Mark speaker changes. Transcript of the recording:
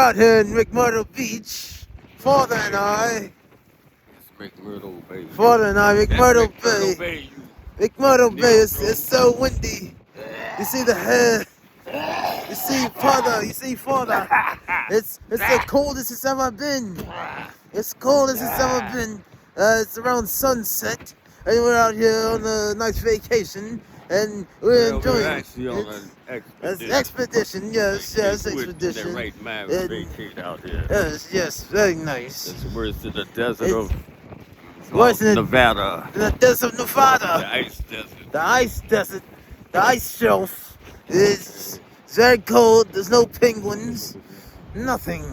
Speaker 1: out here in McMurdo Beach. Father and I.
Speaker 2: It's McMurtyle Bay.
Speaker 1: Father and I, McMurdo
Speaker 2: McMurtyle
Speaker 1: Bay.
Speaker 2: Bay.
Speaker 1: McMurdo Bay, it's so windy. You see the hair. You see father. It's the coldest it's ever been. It's cold as it's ever been. It's around sunset, and we're out here on a nice vacation, and we're enjoying
Speaker 2: We're
Speaker 1: it.
Speaker 2: actually on an expedition.
Speaker 1: Expedition, yes, expedition.
Speaker 2: In the right mind
Speaker 1: And-
Speaker 2: to vacate out here.
Speaker 1: Yes, very nice.
Speaker 2: It's worse than the desert
Speaker 1: It's
Speaker 2: of
Speaker 1: worse than
Speaker 2: Nevada.
Speaker 1: the desert of
Speaker 2: The
Speaker 1: Nevada.
Speaker 2: ice desert.
Speaker 1: The ice desert, the ice shelf is very cold. There's no penguins, nothing.